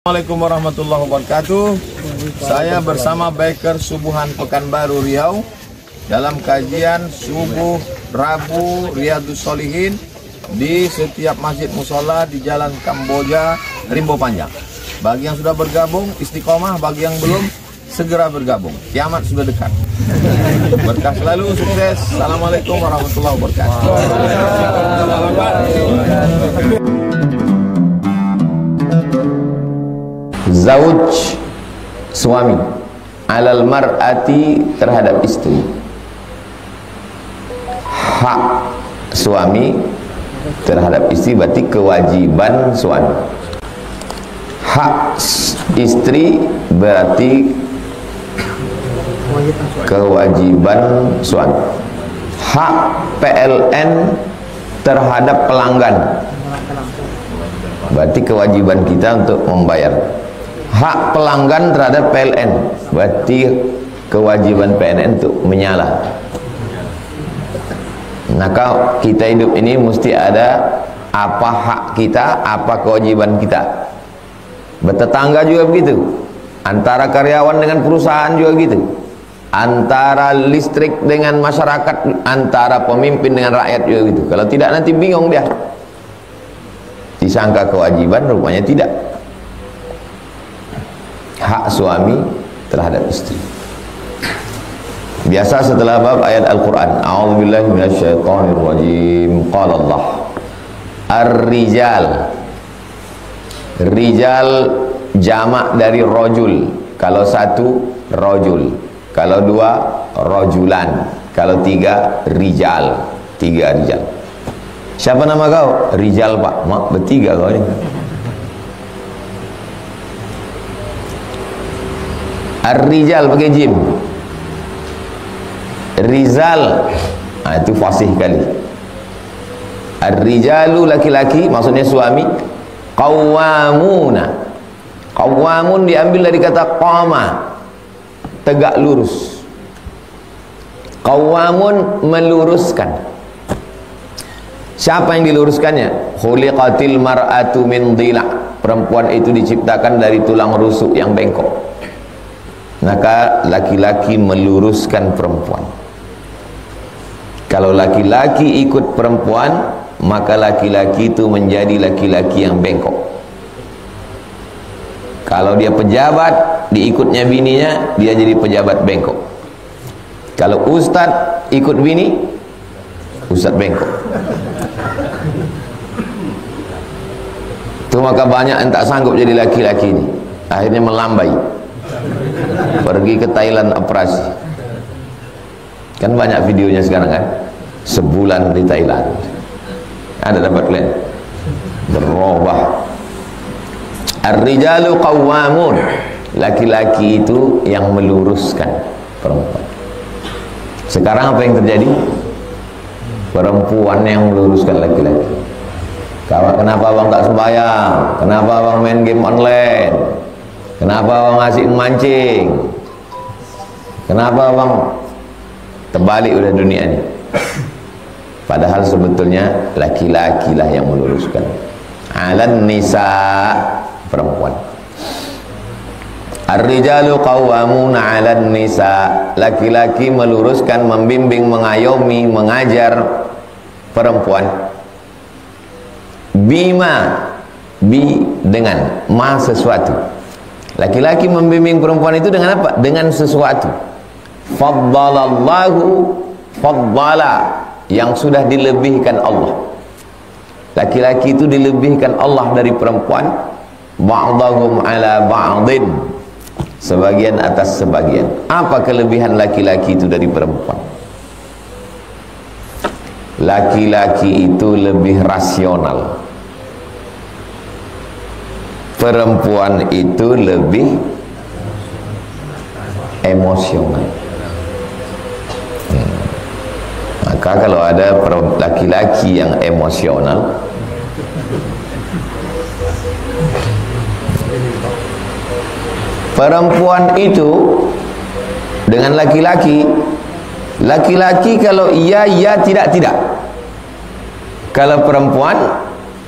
Assalamualaikum warahmatullahi wabarakatuh. Saya bersama Biker Subuhan Pekanbaru Riau dalam kajian subuh Rabu Riyadhus Shalihin di setiap masjid musola di Jalan Kamboja, Rimbo Panjang. Bagi yang sudah bergabung istiqomah, bagi yang belum segera bergabung. Kiamat sudah dekat. Berkah selalu, sukses. Assalamualaikum warahmatullahi wabarakatuh. Zauj, suami, alal mar'ati, terhadap istri. Hak suami terhadap istri berarti kewajiban suami. Hak istri berarti kewajiban suami. Hak PLN terhadap pelanggan berarti kewajiban kita untuk membayar. Hak pelanggan terhadap PLN berarti kewajiban PLN untuk menyala. Maka kita hidup ini mesti ada apa hak kita, apa kewajiban kita. Bertetangga juga begitu, antara karyawan dengan perusahaan juga gitu, antara listrik dengan masyarakat, antara pemimpin dengan rakyat juga gitu. Kalau tidak nanti bingung dia, disangka kewajiban, rupanya tidak. Hak suami terhadap istri. Biasa setelah bab ayat Al-Quran, a'udzubillahi minasyaitonirrajim. Qala Allah, ar-rijal. Rijal jamak dari rajul. Kalau satu rajul, kalau dua rajulan, kalau tiga rijal. Tiga rijal. Siapa nama kau? Rijal pak. Mak bertiga kau ni. Ar-rijal pakai jim. Rizal, itu fasih kali. Ar-rijalu laki-laki, maksudnya suami. Qawwamuna. Qawwamun diambil dari kata qama, tegak lurus. Qawwamun meluruskan. Siapa yang diluruskannya? Khuliqatil mar'atu min dhila'. Perempuan itu diciptakan dari tulang rusuk yang bengkok. Maka laki-laki meluruskan perempuan. Kalau laki-laki ikut perempuan, maka laki-laki itu menjadi laki-laki yang bengkok. Kalau dia pejabat, diikutnya bininya, dia jadi pejabat bengkok. Kalau ustad ikut bini, ustad bengkok. Itu maka banyak yang tak sanggup jadi laki-laki ini, akhirnya melambai, pergi ke Thailand operasi. Kan banyak videonya sekarang kan, sebulan di Thailand. Ada dapat kalian berubah. Ar-rijalu qawwamun, laki-laki itu yang meluruskan perempuan. Sekarang apa yang terjadi? Perempuan yang meluruskan laki-laki. Kenapa abang tak sembahyang? Kenapa abang main game online? Kenapa abang ngasih mancing? Kenapa abang terbalik udah dunia ini? Padahal sebetulnya laki-laki lah yang meluruskan. Alan nisa, perempuan. Ar-rijalu qawwamuna 'alan nisa, laki-laki meluruskan, membimbing, mengayomi, mengajar perempuan. Bima, bi dengan, ma sesuatu. Laki-laki membimbing perempuan itu dengan apa? Dengan sesuatu. Faddalallahu, faddala, yang sudah dilebihkan Allah. Laki-laki itu dilebihkan Allah dari perempuan. Ba'dahum ala ba'din, sebagian atas sebagian. Apa kelebihan laki-laki itu dari perempuan? Laki-laki itu lebih rasional, perempuan itu lebih emosional. Maka kalau ada laki-laki yang emosional, perempuan itu dengan laki-laki, laki-laki kalau iya, iya, tidak, tidak. Kalau perempuan,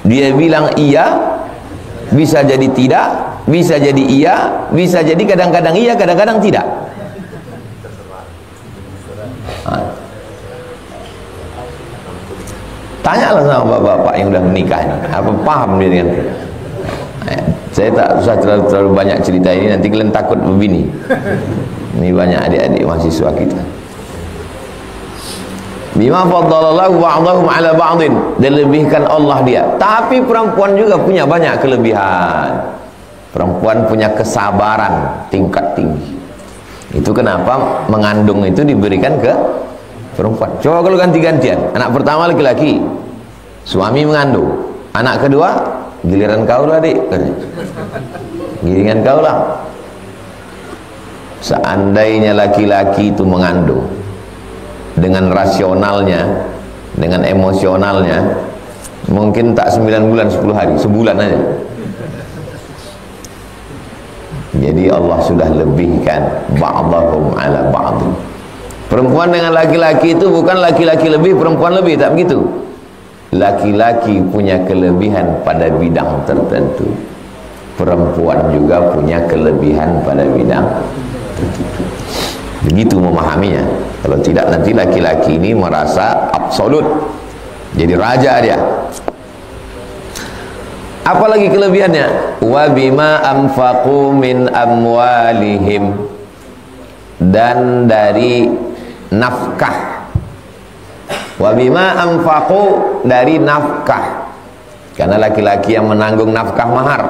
dia bilang iya, bisa jadi tidak, Bisa jadi iya, bisa jadi kadang-kadang iya, kadang-kadang tidak. Tanyalah sama bapak-bapak yang udah menikah ini, apa paham dia dengan. Saya tak usah terlalu banyak cerita ini, nanti kalian takut begini. Ini banyak adik-adik mahasiswa kita. Bima faddalallahu ba'dahum 'ala ba'din, dilebihkan Allah dia. Tapi perempuan juga punya banyak kelebihan. Perempuan punya kesabaran tingkat tinggi. Itu kenapa mengandung itu diberikan ke perempuan. Coba kalau ganti-gantian, anak pertama laki-laki, suami mengandung, anak kedua giliran kau lah dik, giliran kau lah. Seandainya laki-laki itu mengandung dengan rasionalnya, dengan emosionalnya, mungkin tak 9 bulan 10 hari, sebulan aja. Jadi Allah sudah lebihkan ba'dahum 'ala ba'd. Perempuan dengan laki-laki itu bukan laki-laki lebih, perempuan lebih, tak begitu. Laki-laki punya kelebihan pada bidang tertentu, perempuan juga punya kelebihan pada bidang tertentu. Begitu memahaminya. Kalau tidak nanti laki-laki ini merasa absolut, jadi raja dia. Apalagi kelebihannya? Wa bima anfaqu min amwalihim, dan dari nafkah. Wa bima anfaqu, dari nafkah. Karena laki-laki yang menanggung nafkah mahar,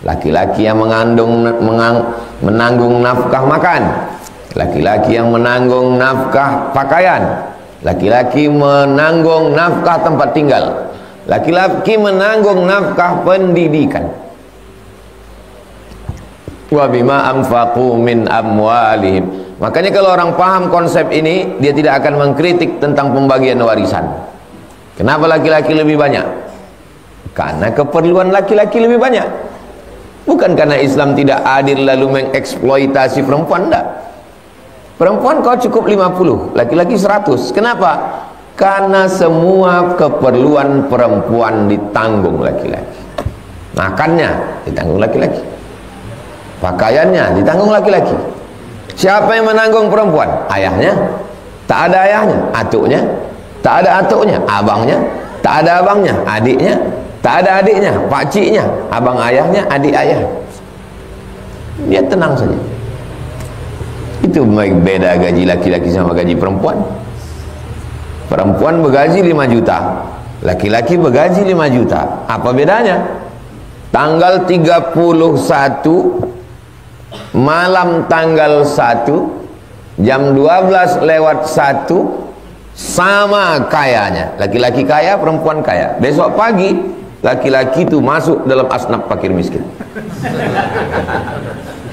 laki-laki yang menanggung nafkah makan, laki-laki yang menanggung nafkah pakaian, laki-laki menanggung nafkah tempat tinggal, laki-laki menanggung nafkah pendidikan. Wa bima anfaqu min amwalihim. Makanya kalau orang paham konsep ini, dia tidak akan mengkritik tentang pembagian warisan. Kenapa laki-laki lebih banyak? Karena keperluan laki-laki lebih banyak. Bukan karena Islam tidak adil lalu mengeksploitasi perempuan, enggak. Perempuan kau cukup 50, laki-laki 100. Kenapa? Karena semua keperluan perempuan ditanggung laki-laki. Makannya ditanggung laki-laki, pakaiannya ditanggung laki-laki. Siapa yang menanggung perempuan? Ayahnya? Tak ada ayahnya. Atuknya? Tak ada atuknya. Abangnya? Tak ada abangnya. Adiknya? Tak ada adiknya. Pakciknya? Abang ayahnya, adik ayah. Dia tenang saja. Itu beda gaji laki-laki sama gaji perempuan. Perempuan bergaji 5 juta, laki-laki bergaji 5 juta. Apa bedanya? Tanggal 31 malam tanggal 1 jam 12:01 sama kayanya. Laki-laki kaya, perempuan kaya. Besok pagi laki-laki itu masuk dalam asnaf fakir miskin.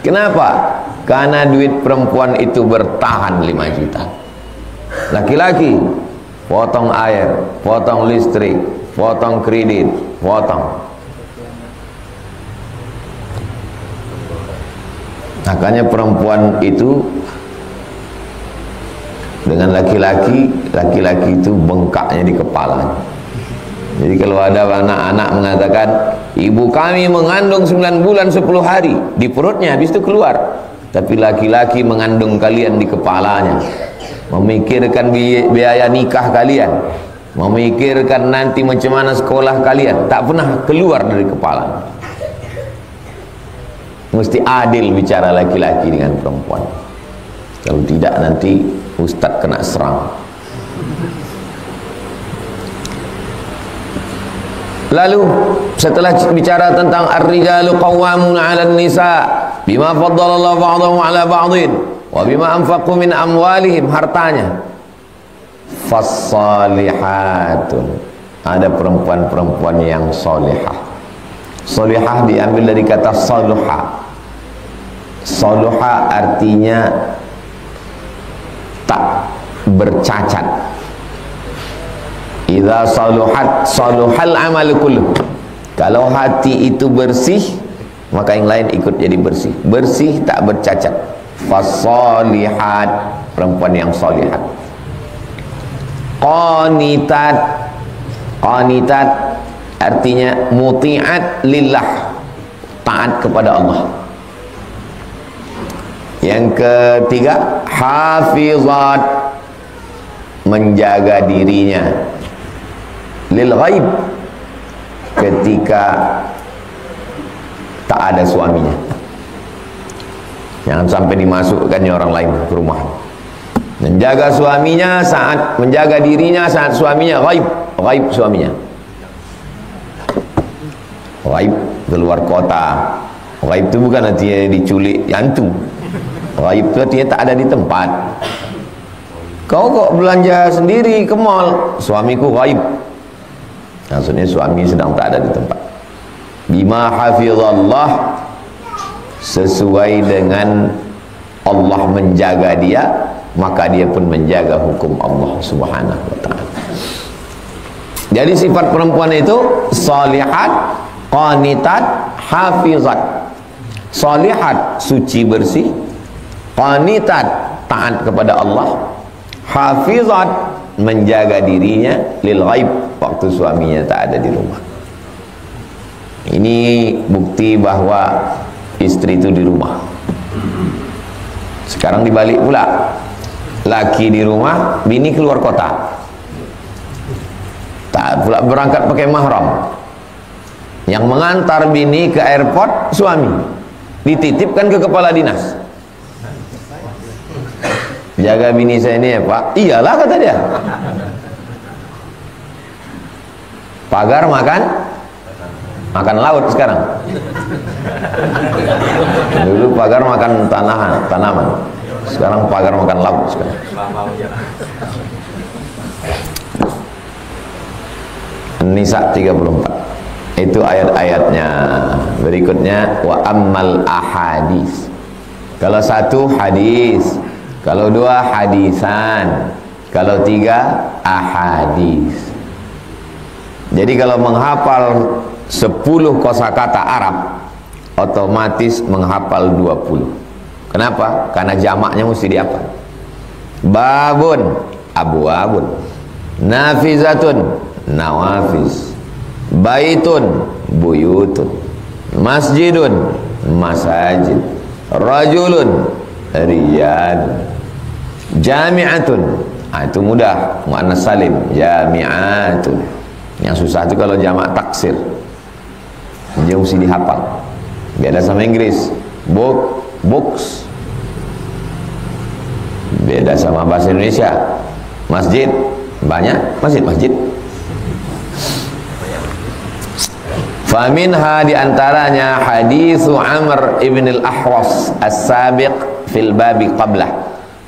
Kenapa? Karena duit perempuan itu bertahan 5 juta. Laki-laki potong air, potong listrik, potong kredit, potong. Makanya perempuan itu dengan laki-laki, laki-laki itu bengkaknya di kepala. Jadi kalau ada anak-anak mengatakan ibu kami mengandung 9 bulan 10 hari di perutnya, habis itu keluar. Tapi laki-laki mengandung kalian di kepalanya, memikirkan biaya nikah kalian, memikirkan nanti macam mana sekolah kalian, tak pernah keluar dari kepala. Mesti adil bicara laki-laki dengan perempuan. Kalau tidak nanti ustaz kena serang. Lalu setelah bicara tentang ar-rijalu qawwamuna 'alan nisa bima faddalallahu ba'dahum 'ala ba'din wa bima anfaqu min amwalihim, hartanya. Fas-salihatun, ada perempuan-perempuan yang solihah. Solihah diambil dari kata saluha. Saluha artinya tak bercacat. Idza saluhat saluhal amal kulluh. Kalau hati itu bersih, maka yang lain ikut jadi bersih. Bersih tak bercacat. Fasolihat, perempuan yang solihat. Qanitat, qanitat artinya muti'at lillah, taat kepada Allah. Yang ketiga, hafizat, menjaga dirinya lil ghaib, ketika tak ada suaminya. Jangan sampai dimasukkannya orang lain ke rumah. Menjaga suaminya saat, menjaga dirinya saat suaminya ghaib. Ghaib suaminya, ghaib keluar kota. Ghaib itu bukan artinya diculik hantu. Ghaib itu artinya tak ada di tempat. Kau kok belanja sendiri ke mall? Suamiku ghaib. Maksudnya suami sedang tak ada di tempat. Bima hafizallah, sesuai dengan Allah menjaga dia, maka dia pun menjaga hukum Allah Subhanahu wa ta'ala. Jadi sifat perempuan itu salihat, qanitat, hafizat. Salihat, suci bersih. Qanitat, taat kepada Allah. Hafizat, menjaga dirinya lil ghaib, waktu suaminya tak ada di rumah. Ini bukti bahwa istri itu di rumah. Sekarang dibalik pula, laki di rumah, bini keluar kota. Tak pula berangkat pakai mahram. Yang mengantar bini ke airport suami, dititipkan ke kepala dinas. Jaga bini saya ini ya Pak. Iyalah, kata dia. Pagar makan laut sekarang. Dulu pagar makan tanaman. Sekarang pagar makan laut sekarang. Nisa 34. Itu ayat-ayatnya. Berikutnya wa ammal ahadis. Kalau satu hadis, kalau dua hadisan, kalau tiga ahadis. Jadi kalau menghafal 10 kosakata Arab, otomatis menghafal 20. Kenapa? Karena jamaknya mesti dihafal. Babun, abwabun. Nafizatun, nawafiz. Baitun, buyutun. Masjidun, masajid. Rajulun, riyad. Jami'atun, itu mudah, muannas salim, jami'atun. Yang susah itu kalau jamak taksir, dia mesti dihafal. Beda sama Inggris, book, books. Beda sama bahasa Indonesia, masjid, banyak masjid. Faminha, diantaranya hadithu Amr ibn al-Ahwas as-sabiq fil babi qablah.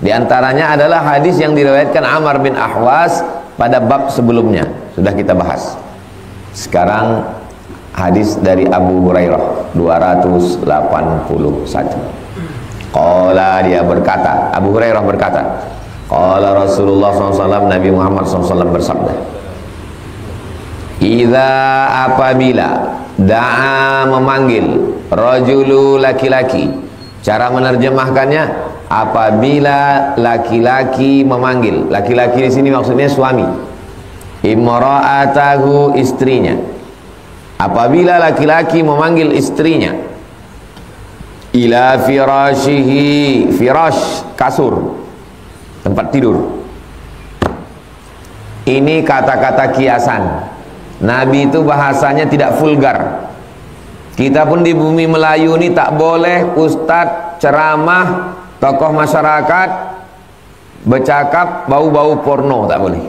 Diantaranya adalah hadis yang diriwayatkan Amr bin Ahwas pada bab sebelumnya, sudah kita bahas. Sekarang hadis dari Abu Hurairah 281. Qala, dia berkata, Abu Hurairah berkata, qala Rasulullah SAW, Nabi Muhammad SAW bersabda, idza, apabila, da'a, memanggil, rajulu, laki-laki. Cara menerjemahkannya, apabila laki-laki memanggil. Laki-laki di sini maksudnya suami. Imra'atahu, istrinya. Apabila laki-laki memanggil istrinya, ila firashihi, firash, kasur, tempat tidur. Ini kata-kata kiasan. Nabi itu bahasanya tidak vulgar. Kita pun di bumi Melayu ini tak boleh ustadz ceramah, tokoh masyarakat bercakap bau-bau porno, tak boleh.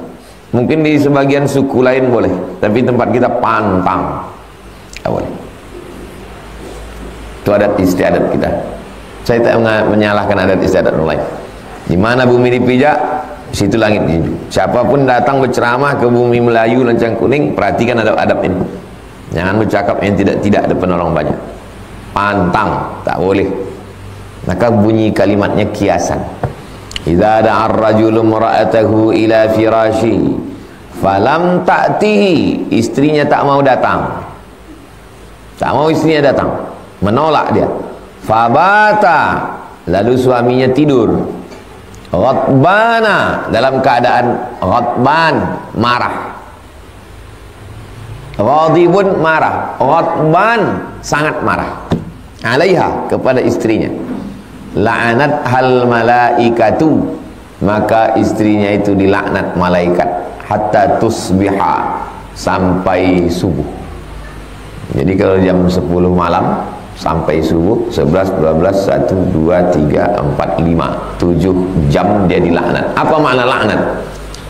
Mungkin di sebagian suku lain boleh, tapi tempat kita pantang, tak boleh. Itu adat istiadat kita. Saya tak menyalahkan adat istiadat orang lain. Di mana bumi dipijak, situ langit dijunjung. Siapapun datang berceramah ke bumi Melayu Lancang Kuning, perhatikan adab-adab ini. Jangan bercakap yang tidak depan orang banyak. Pantang, tak boleh. Maka bunyi kalimatnya kiasan. Idza da'a ar-rajulu imra'atahu ila firashihi falam ta'tihi, istrinya tak mau datang. Tak mau istrinya datang, menolak dia. Fabata, lalu suaminya tidur. Ghadbana, dalam keadaan ghadban, marah. Ghadibun, marah. Ghadban, sangat marah. alaiha, kepada istrinya. La'anat hal malaikatu, maka istrinya itu dilaknat malaikat hatta tusbiha, sampai subuh. Jadi kalau jam 10 malam sampai subuh, 11, 12, 1, 2, 3, 4, 5, 7 jam dia dilaknat. Apa makna laknat?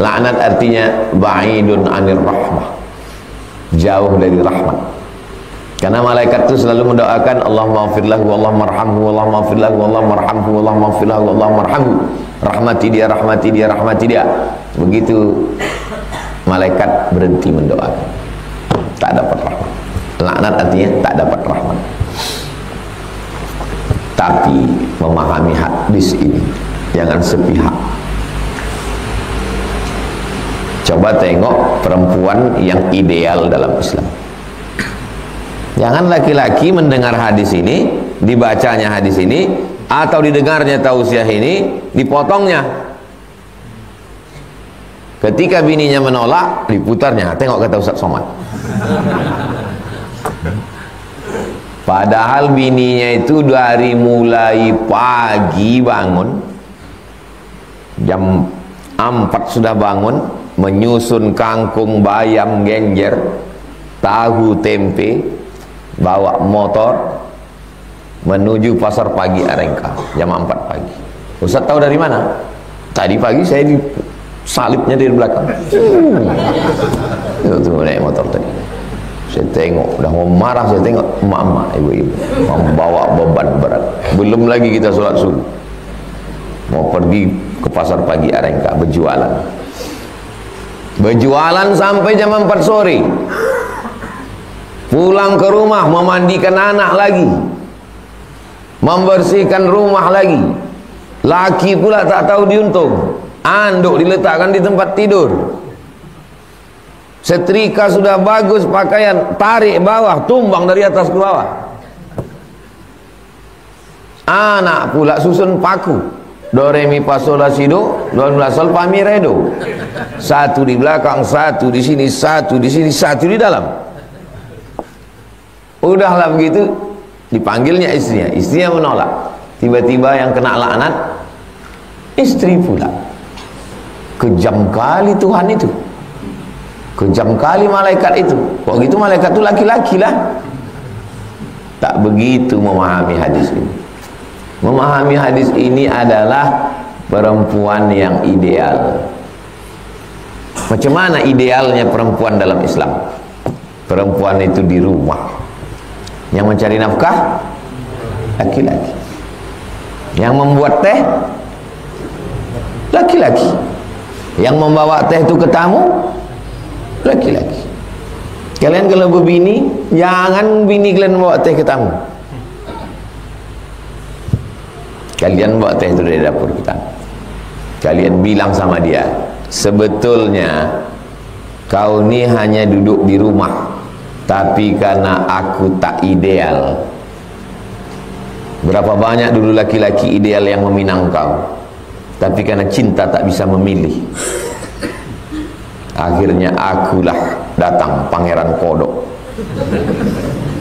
Laknat artinya ba'idun anir rahmah, jauh dari rahmat. Karena malaikat itu selalu mendoakan Allahumma ighfir lahu, Allahumma arhamhu, Allahumma ighfir lahu, Allahumma arhamhu, Allahumma ighfir lahu, Allahumma arhamhu. Rahmati dia, rahmati dia, rahmati dia. Begitu malaikat berhenti mendoakan, tak dapat rahmat. Laknat artinya tak dapat rahmat. Tapi memahami hadis ini jangan sepihak. Coba tengok perempuan yang ideal dalam Islam. Jangan laki-laki mendengar hadis ini, dibacanya hadis ini, atau didengarnya tausiah ini, dipotongnya. Ketika bininya menolak, diputarnya. Tengok kata Ustaz Somad. Padahal bininya itu dari mulai pagi bangun, jam 4 sudah bangun, menyusun kangkung, bayam, genjer, tahu, tempe, bawa motor menuju pasar pagi Arengka jam 4 pagi. Ustaz tahu dari mana? Tadi pagi saya di salibnya dari belakang. Itu naik motor tadi. Saya tengok, udah mau marah, saya tengok emak-emak, ibu-ibu membawa beban berat. Belum lagi kita sholat subuh, mau pergi ke pasar pagi Arengka berjualan. Berjualan sampai jam 4 sore. Pulang ke rumah memandikan anak lagi, membersihkan rumah lagi. Laki pula tak tahu diuntung, anduk diletakkan di tempat tidur. Setrika sudah bagus pakaian, tarik bawah, tumbang dari atas ke bawah. Anak pula susun paku, do re mi fa sol la si do, la sol fa mi re do. Satu di belakang, satu di sini, satu di sini, satu di dalam. Udahlah begitu, dipanggilnya istrinya. Istrinya menolak. Tiba-tiba yang kena laknat istri pula. Kejam kali Tuhan itu, kejam kali malaikat itu. Kok gitu malaikat itu laki-laki lah. Tak begitu memahami hadis ini. Memahami hadis ini adalah perempuan yang ideal. Macam mana idealnya perempuan dalam Islam? Perempuan itu di rumah, yang mencari nafkah laki-laki, yang membuat teh laki-laki, yang membawa teh itu ke tamu laki-laki. Kalian kalau berbini, jangan bini kalian bawa teh ke tamu, kalian bawa teh itu dari dapur ke tamu. Kalian bilang sama dia, sebetulnya kau ini hanya duduk di rumah, tapi karena aku tak ideal. Berapa banyak dulu laki-laki ideal yang meminang kau, tapi karena cinta tak bisa memilih. Akhirnya akulah datang, pangeran kodok.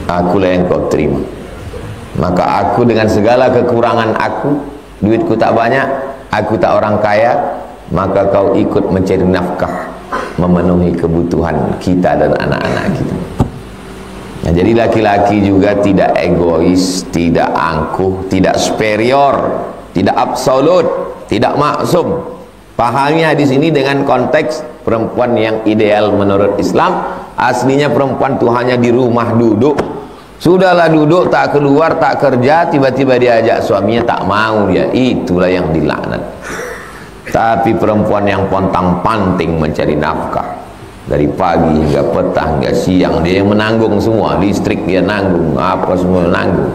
Akulah yang kau terima. Maka aku dengan segala kekurangan aku, duitku tak banyak, aku tak orang kaya, maka kau ikut mencari nafkah, memenuhi kebutuhan kita dan anak-anak kita. Nah, jadi laki-laki juga tidak egois, tidak angkuh, tidak superior, tidak absolut, tidak maksum. Pahami hadis ini dengan konteks perempuan yang ideal menurut Islam. Aslinya perempuan itu hanya di rumah duduk. Sudahlah duduk, tak keluar, tak kerja, tiba-tiba diajak suaminya, tak mau dia. Itulah yang dilaknat. Tapi perempuan yang pontang-panting mencari nafkah, dari pagi hingga petang hingga siang, dia yang menanggung semua. Listrik dia nanggung, apa semua nanggung.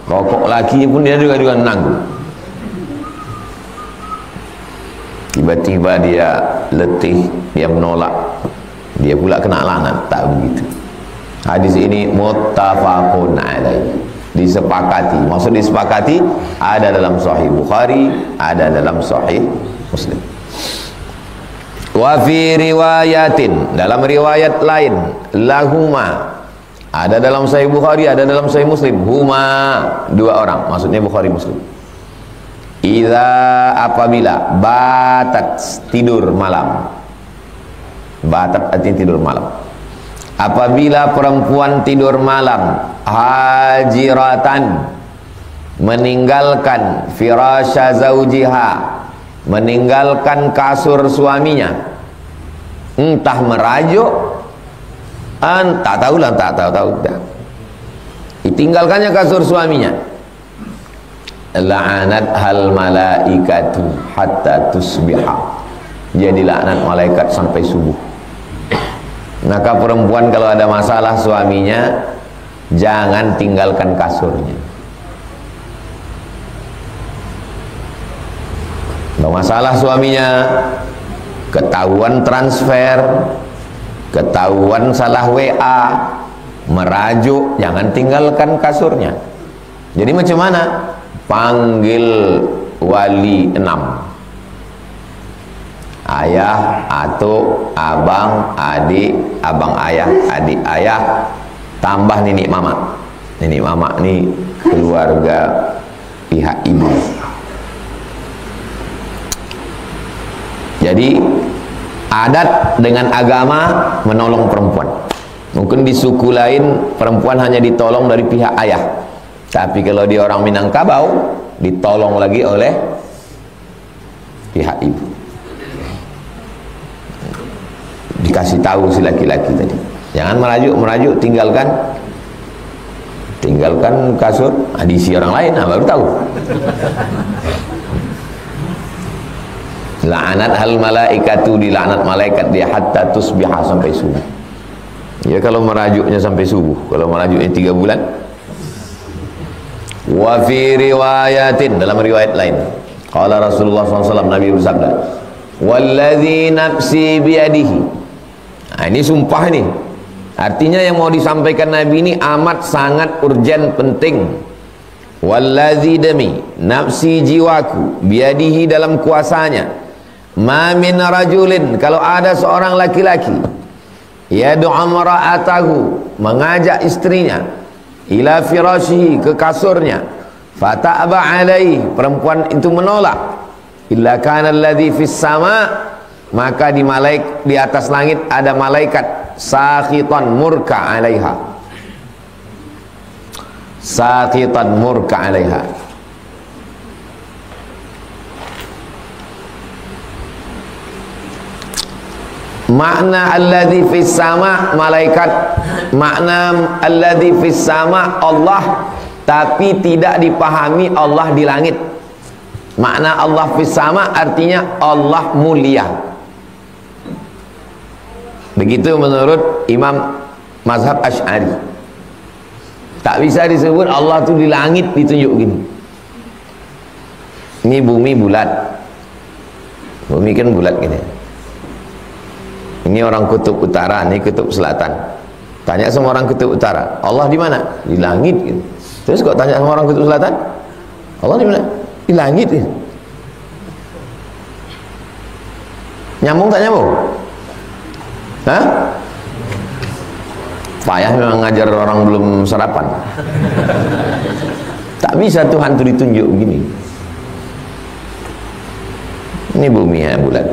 Rokok laki pun dia juga nanggung. Tiba-tiba dia letih, dia menolak, dia pula kena laknat. Tak begitu. Hadis ini muttafaqun alaihi, disepakati. Maksud disepakati, ada dalam Sahih Bukhari, ada dalam Sahih Muslim. Wa fi riwayatin, dalam riwayat lain, lahuma, Ada dalam Sahih Bukhari, ada dalam Sahih Muslim. Huma, dua orang, maksudnya Bukhari Muslim. Idza, apabila batat, tidur malam. Batat artinya tidur malam. Apabila perempuan tidur malam, hajiratan, meninggalkan firasya zaujiha, meninggalkan kasur suaminya, entah merajuk, tak tahu, ditinggalkannya kasur suaminya, la'anat hal malaikatu hatta tusbiha, jadi laknat malaikat sampai subuh. Maka perempuan kalau ada masalah suaminya, jangan tinggalkan kasurnya. Kalau masalah suaminya, ketahuan transfer, ketahuan salah WA, merajuk, jangan tinggalkan kasurnya. Jadi macam mana? Panggil wali 6, ayah, atuk, abang, adik, abang ayah, adik ayah, tambah nenek mama. Nenek mama ini keluarga pihak ibu. Jadi adat dengan agama menolong perempuan. Mungkin di suku lain perempuan hanya ditolong dari pihak ayah, tapi kalau di orang Minangkabau ditolong lagi oleh pihak ibu. Dikasih tahu si laki-laki tadi, jangan merajuk, tinggalkan kasur, diisi orang lain, baru tahu. La'anat hal malaikatu, dilaknat malaikat dia hatta tusbiha, sampai subuh. Ya kalau merajuknya sampai subuh, kalau merajuknya 3 bulan. Wa fi riwayatin, dalam riwayat lain, qala Rasulullah SAW, Nabi bersabda, walladzi nafsi biyadihi. Nah, ini sumpah ini. Artinya yang mau disampaikan Nabi ini amat sangat urgen, penting. Walladzi, demi nafsi jiwaku, biyadihi, dalam kuasanya, ma min rajulin, kalau ada seorang laki-laki, yad'u imra'atahu, mengajak istrinya, ila firashihi, ke kasurnya, fata'aba alaihi, perempuan itu menolak, illa kana alladhi fis sama, maka di atas langit ada malaikat sakhitan murka alaiha, sakhitan murka alaiha. Makna alladzi fis sama, malaikat, makna alladzi fis sama Allah, tapi tidak dipahami Allah di langit. Makna Allah fis sama artinya Allah mulia. Begitu menurut Imam mazhab Asy'ari. Tak bisa disebut Allah tu di langit ditunjuk gini. Ini bumi bulat. Bumi kan bulat gini. Ini orang kutub utara, ini kutub selatan. Tanya sama orang kutub utara, Allah di mana? Di langit gitu. Terus kok tanya sama orang kutub selatan, Allah di mana? Di langit gitu. Nyambung tak nyambung? Hah? Payah memang ngajar orang belum sarapan. Tak bisa Tuhan itu ditunjuk begini. Ini bumi ya bulat.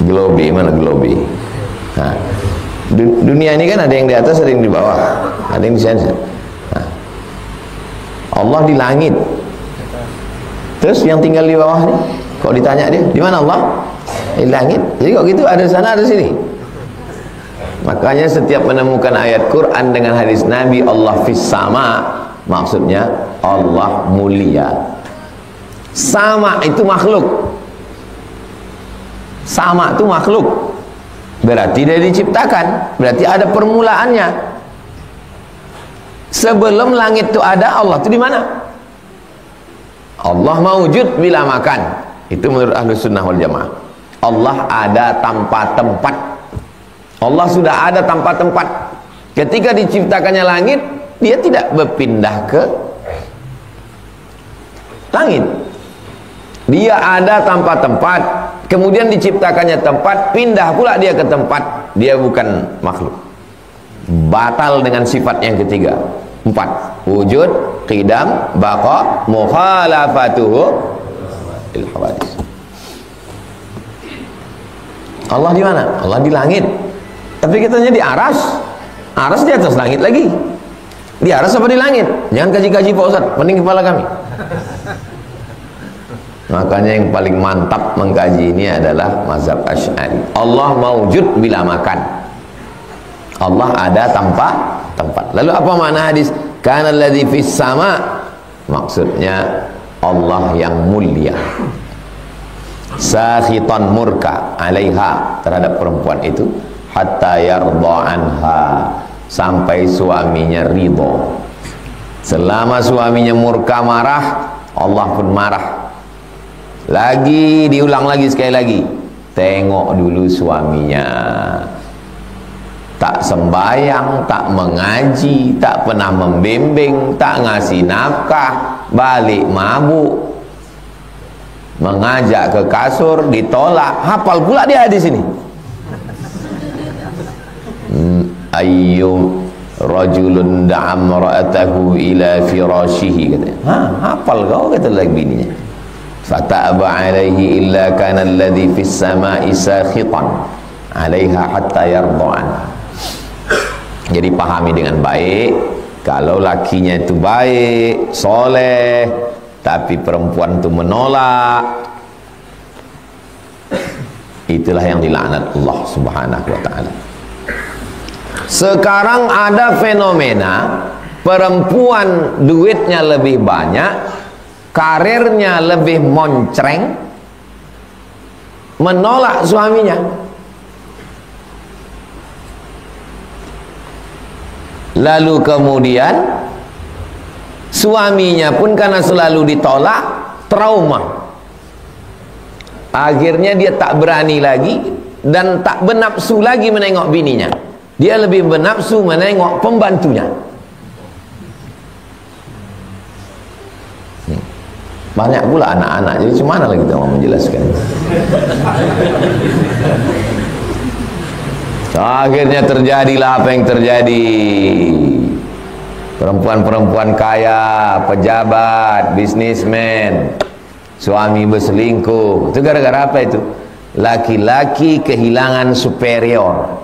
Globe, mana globe? Nah, dunia ini kan ada yang di atas, ada yang di bawah, ada yang di sana. Nah, Allah di langit. Terus yang tinggal di bawah nih, kok ditanya dia, di mana Allah? Di langit. Jadi kok gitu, ada sana, ada sini. Makanya setiap menemukan ayat Quran dengan hadis Nabi Allah fis sama, maksudnya Allah mulia. Sama itu makhluk. Sama itu makhluk, berarti dia diciptakan, berarti ada permulaannya. Sebelum langit itu ada, Allah itu di mana? Allah mawujud bila makan. Itu menurut Ahlus Sunnah wal Jamaah. Allah ada tanpa tempat. Allah sudah ada tanpa tempat. Ketika diciptakannya langit, dia tidak berpindah ke langit. Dia ada tanpa tempat, kemudian diciptakannya tempat, pindah pula dia ke tempat. Dia bukan makhluk. batal dengan sifat yang ketiga. 4. Wujud, qidam, baqa, mukhalafatuhu il hawadis. Allah di mana? Allah di langit. Tapi kitanya di aras. Aras di atas langit lagi. Di aras apa di langit? Jangan kaji-kaji Pak Ustaz, pening kepala kami. Makanya yang paling mantap mengkaji ini adalah mazhab Asy'ari. Allah maujud bila makan. Allah ada tanpa tempat. Lalu apa makna hadis? Kana alladzi fis sama, maksudnya Allah yang mulia. Sakhitan murka alaiha, terhadap perempuan itu, hatta yarda anha, sampai suaminya ridho. Selama suaminya murka marah, Allah pun marah. Lagi diulang lagi sekali lagi, tengok dulu suaminya, tak sembayang, tak mengaji, tak pernah membimbing, tak ngasih nafkah, balik mabuk, mengajak ke kasur, ditolak. Hafal pula dia hadis ini. Ayyum rajulun da'am ra'atahu ila firashihi, katanya. Hafal kau, kata lagi bininya. Fata'aba alaihi illa kana alladhi fis sama'i sakhitan 'alaiha hatta yarda. Jadi pahami dengan baik, kalau lakinya itu baik, soleh, tapi perempuan itu menolak, itulah yang dilaknat Allah Subhanahu wa ta'ala. Sekarang ada fenomena perempuan duitnya lebih banyak, karirnya lebih moncreng, menolak suaminya. Lalu kemudian suaminya pun karena selalu ditolak, trauma. Akhirnya dia tak berani lagi dan tak bernafsu lagi menengok bininya. Dia lebih bernafsu menengok pembantunya. Banyak pula anak-anak, jadi cuma mana lagi kita mau menjelaskan. Akhirnya terjadilah apa yang terjadi. Perempuan-perempuan kaya, pejabat, bisnismen, suami berselingkuh. Itu gara-gara apa itu? Laki-laki kehilangan superior.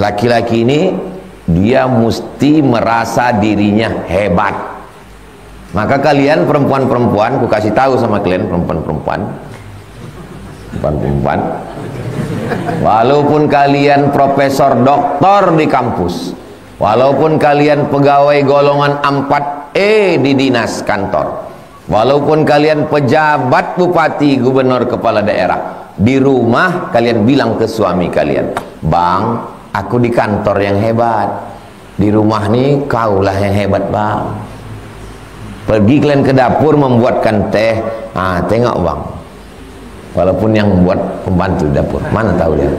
Laki-laki ini dia mesti merasa dirinya hebat. Maka kalian perempuan-perempuan, aku kasih tahu sama kalian perempuan-perempuan, walaupun kalian profesor doktor di kampus, walaupun kalian pegawai golongan 4E di dinas kantor, walaupun kalian pejabat, bupati, gubernur, kepala daerah, di rumah kalian bilang ke suami kalian, bang, aku di kantor yang hebat, di rumah nih kaulah yang hebat bang. Pergi kalian ke dapur membuatkan teh, tengok bang, walaupun yang buat pembantu dapur, mana tahu dia.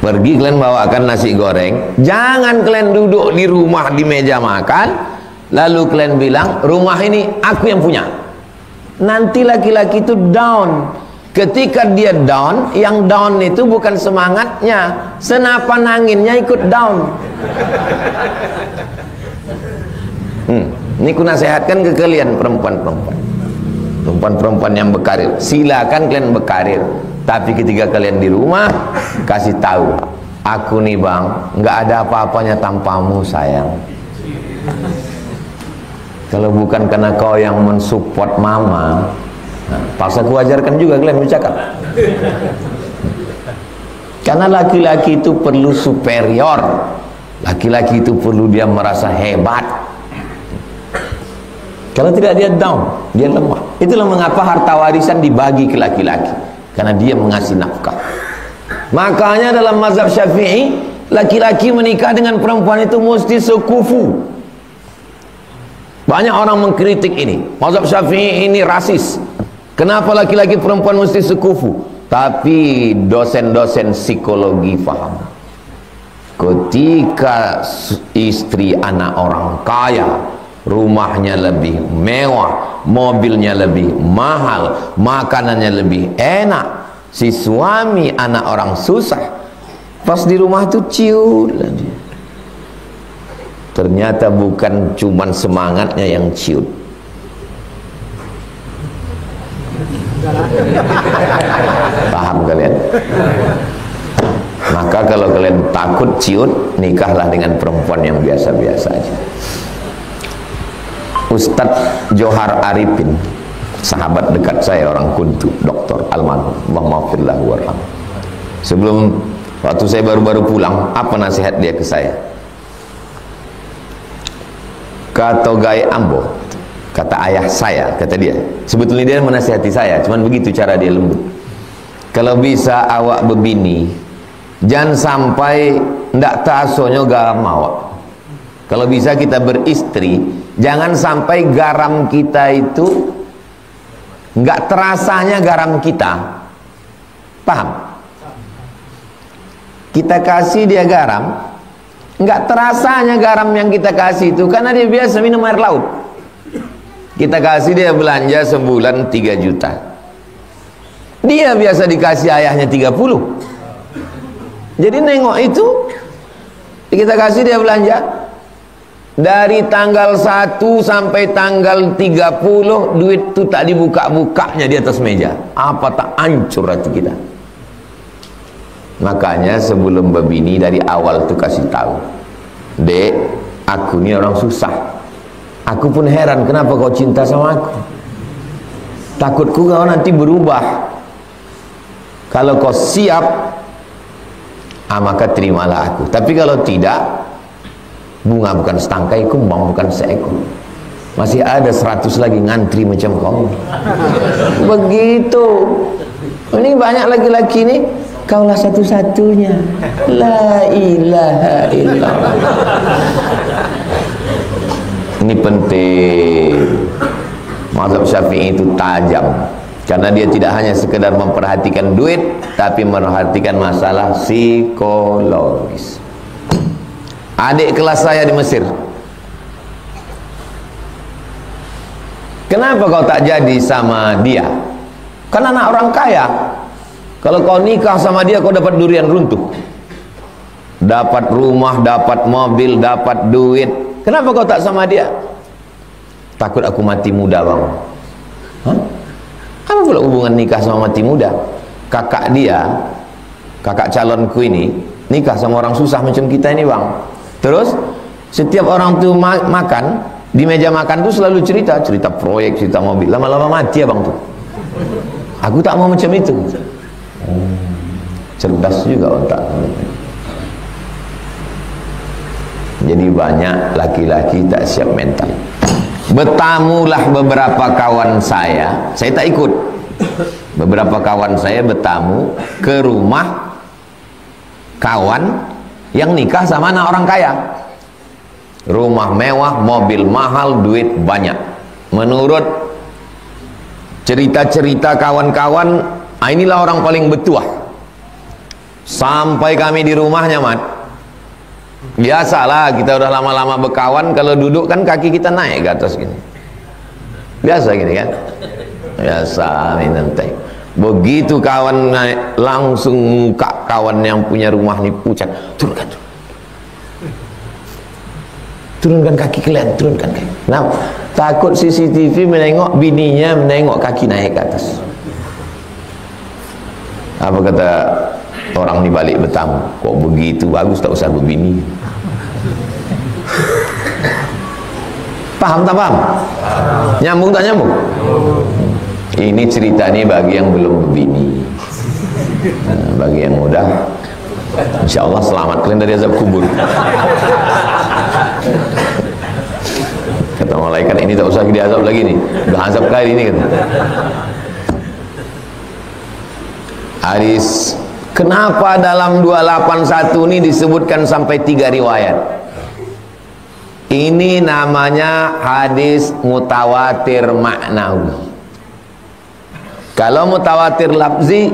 Pergi kalian bawakan nasi goreng, jangan kalian duduk di rumah di meja makan, lalu kalian bilang rumah ini aku yang punya. Nanti laki-laki itu down. Ketika dia down, yang down itu bukan semangatnya, senapan anginnya ikut down. Ini ku nasihatkan ke kalian perempuan-perempuan yang berkarir, silakan kalian berkarir, tapi ketika kalian di rumah kasih tahu, aku nih bang, nggak ada apa-apanya tanpamu sayang. Kalau bukan karena kau yang mensupport mama, paksa ku ajarkan juga kalian bercakap. Karena laki-laki itu perlu superior, laki-laki itu perlu dia merasa hebat. Kalau tidak dia down, dia lemah. Itulah mengapa harta warisan dibagi ke laki-laki, karena dia mengasih nafkah. Makanya dalam mazhab Syafi'i, laki-laki menikah dengan perempuan itu mesti sekufu. Banyak orang mengkritik ini, mazhab Syafi'i ini rasis. Kenapa laki-laki perempuan mesti sekufu? Tapi dosen-dosen psikologi paham, ketika istri anak orang kaya, rumahnya lebih mewah, mobilnya lebih mahal, makanannya lebih enak, si suami anak orang susah, Pas di rumah tuh ciut. Ternyata bukan cuman semangatnya yang ciut. Paham kalian? Maka kalau kalian takut ciut, nikahlah dengan perempuan yang biasa-biasa aja. Ustadz Johar Arifin, sahabat dekat saya, orang Kuntu, doktor almarhum, maghfirlahu warham. Sebelum waktu saya baru-baru pulang, apa nasihat dia ke saya? Kata Gai Ambo, kata ayah saya, kata dia, sebetulnya dia menasihati saya, cuman begitu cara dia lembut. Kalau bisa awak berbini, jangan sampai ndak tasonya garam awak. Kalau bisa kita beristri, jangan sampai garam kita itu nggak terasanya garam kita. Paham? Kita kasih dia garam, nggak terasanya garam yang kita kasih itu, karena dia biasa minum air laut. Kita kasih dia belanja sebulan 3 juta, dia biasa dikasih ayahnya 30. Jadi nengok itu, kita kasih dia belanja dari tanggal 1 sampai tanggal 30, duit itu tak dibuka-bukanya di atas meja. Apa tak hancur hati kita? Makanya sebelum berbini dari awal tuh kasih tahu, Dek, aku ini orang susah. Aku pun heran kenapa kau cinta sama aku. Takutku kau nanti berubah. Kalau kau siap, maka terimalah aku. Tapi kalau tidak, bunga bukan setangkai, kumbang bukan seekor. Masih ada 100 lagi ngantri macam kau. Begitu. Ini banyak laki-laki nih, kaulah satu-satunya. La ilaha illallah. Ini penting. Mazhab Syafi'i itu tajam, karena dia tidak hanya sekedar memperhatikan duit, tapi memperhatikan masalah psikologis. Adik kelas saya di Mesir, kenapa kau tak jadi sama dia? Karena anak orang kaya. Kalau kau nikah sama dia, kau dapat durian runtuh, dapat rumah, dapat mobil, dapat duit. Kenapa kau tak sama dia? Takut aku mati muda, bang. Hah? Apa pula hubungan nikah sama mati muda? Kakak dia, kakak calonku ini, nikah sama orang susah macam kita ini, bang. Terus setiap orang tuh makan, di meja makan tuh selalu cerita proyek, cerita mobil. Lama-lama mati ya, bang tuh. Aku tak mau macam itu. Cerdas juga otak. Jadi banyak laki-laki tak siap mental. Bertamulah beberapa kawan saya tak ikut. Beberapa kawan saya bertamu ke rumah kawan yang nikah sama anak orang kaya. Rumah mewah, mobil mahal, duit banyak. Menurut cerita-cerita kawan-kawan, inilah orang paling bertuah. Sampai kami di rumahnya, Mat, biasalah kita udah lama-lama berkawan, kalau duduk kan kaki kita naik ke atas gini. Biasa gini kan? Biasa minum teh. Begitu kawan naik, langsung muka kawan yang punya rumah ini pucat. Turunkan kaki kalian, turunkan kaki. Nah, takut CCTV menengok bininya menengok kaki naik ke atas. Apa kata orang di balik bertamu? Kok begitu bagus, tak usah berbini. Paham tak paham? Nyambung tak nyambung? Ini cerita ini bagi yang belum berbini. Nah, bagi yang udah, insya Allah selamat kalian dari azab kubur. Kata malaikat, ini tak usah diazab lagi nih, udah azab kali ini kan. Hadis, kenapa dalam 281 ini disebutkan sampai 3 riwayat? Ini namanya hadis mutawatir maknawi. Kalau mutawatir lafzi,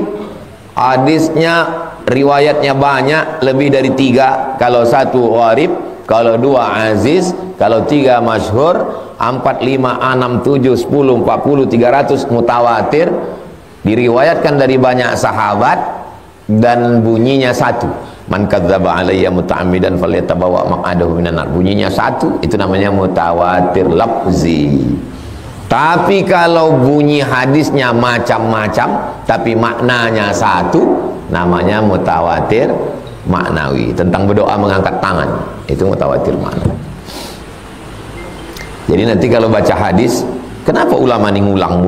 hadisnya riwayatnya banyak, lebih dari 3. Kalau 1 gharib, kalau 2 aziz, kalau 3 masyhur, 4, 5, 6, 7, 10, 40, 300 mutawatir, diriwayatkan dari banyak sahabat dan bunyinya 1. Man kadzdzaba alayya muta'ammidan falyatabawa maq'adahu minan nar. Bunyinya satu, itu namanya mutawatir lafzi. Tapi kalau bunyi hadisnya macam-macam tapi maknanya satu, namanya mutawatir maknawi. Tentang berdoa mengangkat tangan, itu mutawatir maknawi. Jadi nanti kalau baca hadis, kenapa ulama ini ngulang?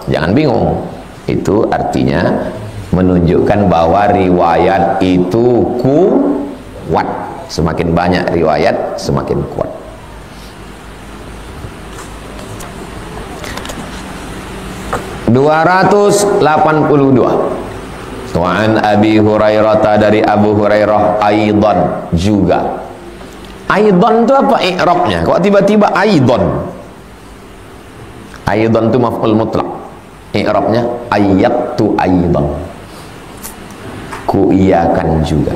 Jangan bingung. Itu artinya menunjukkan bahwa riwayat itu kuat. Semakin banyak riwayat, semakin kuat. (282) Wa'an Abi Hurairah, dari Abu Hurairah aidan juga. Aidan itu apa i'rabnya? Kok tiba-tiba aidan? Aidan itu maf'ul mutlak. I'rabnya ayyatu aidan. Ku iyakan juga.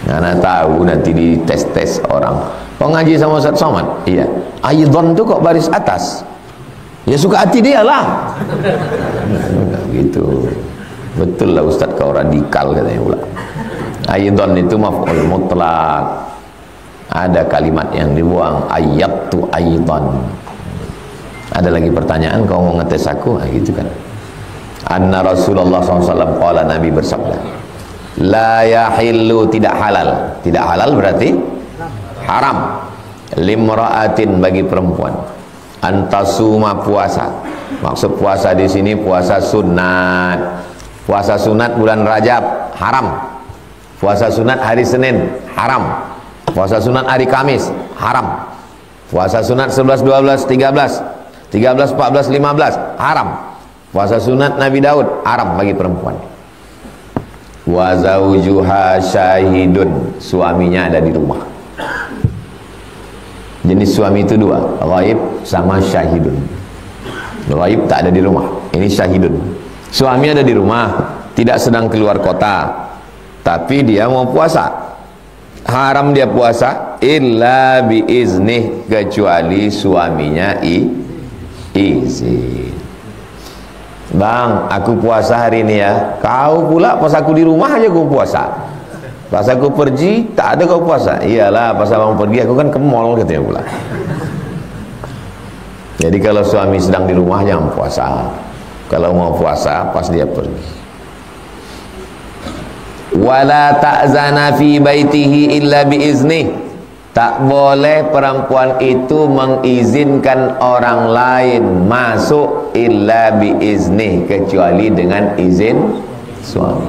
Karena tahu nanti di tes orang. Kok ngaji sama Ustaz Somad? Iya. Aidan itu kok baris atas? Ya suka hati dia lah. Gitu. Betul lah Ustaz, kau radikal katanya pula. Aidan itu maf'ul mutlak. Ada kalimat yang dibuang, ayyatu aidan. Ada lagi pertanyaan, kau mau ngetes aku? Nah, gitu kan. Anna Rasulullah SAW qala, Nabi bersabda, la yahillu, tidak halal. Tidak halal berarti haram. Limra'atin, bagi perempuan, antasuma, puasa. Maksud puasa di sini puasa sunat. Puasa sunat bulan Rajab haram. Puasa sunat hari Senin haram. Puasa sunat hari Kamis haram. Puasa sunat 11, 12, 13, 13, 14, 15 haram. Puasa sunat Nabi Daud haram bagi perempuan. Wa zawjuha syahidun, suaminya ada di rumah. Jenis suami itu dua, ghaib sama syahidun. Ghaib tak ada di rumah, ini syahidun. Suami ada di rumah, tidak sedang keluar kota, tapi dia mau puasa. Haram dia puasa illa biiznih, kecuali suaminya izin. Bang, aku puasa hari ini ya. Kau pula pas aku di rumah aja kau puasa. Pas aku pergi tak ada kau puasa. Iyalah, pas abang pergi aku kan ke mall katanya pula. Jadi kalau suami sedang di rumah jangan puasa. Kalau mau puasa pas dia pergi. Wala ta'zana fi baitihi illa biiznih, tak boleh perempuan itu mengizinkan orang lain masuk illa biiznih, kecuali dengan izin suami.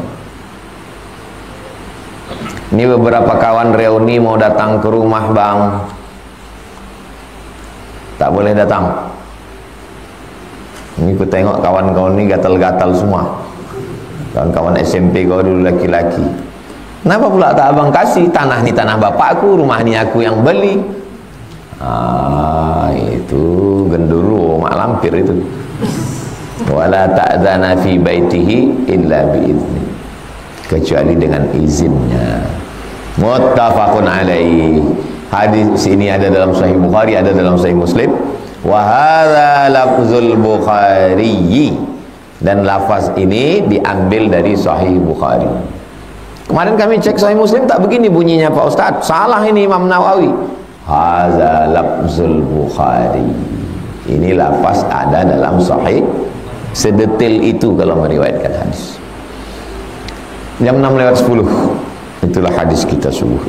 Ini beberapa kawan reuni mau datang ke rumah bang, tak boleh datang. Ini ku tengok kawan-kawan ini gatal-gatal semua. Kawan-kawan SMP kau dulu laki-laki. Kenapa pula tak abang kasih? Tanah ni tanah bapakku, rumah ni aku yang beli. Itu genduru mak lampir itu. Wala ta'zana fi baitihi illa biizni, kecuali dengan izinnya. Muttafaqun alaihi. Hadis ini ada dalam Sahih Bukhari, ada dalam Sahih Muslim. Wa hadza lafzul Bukhari, dan lafaz ini diambil dari Sahih Bukhari. Kemarin kami cek Sahih Muslim tak begini bunyinya Pak Ustaz. Salah ini Imam Nawawi. Hadza lafzul Bukhari. Ini lafaz ada dalam Sahih. Sedetail itu kalau meriwayatkan hadis. Jam 6:10. Itulah hadis kita subuh.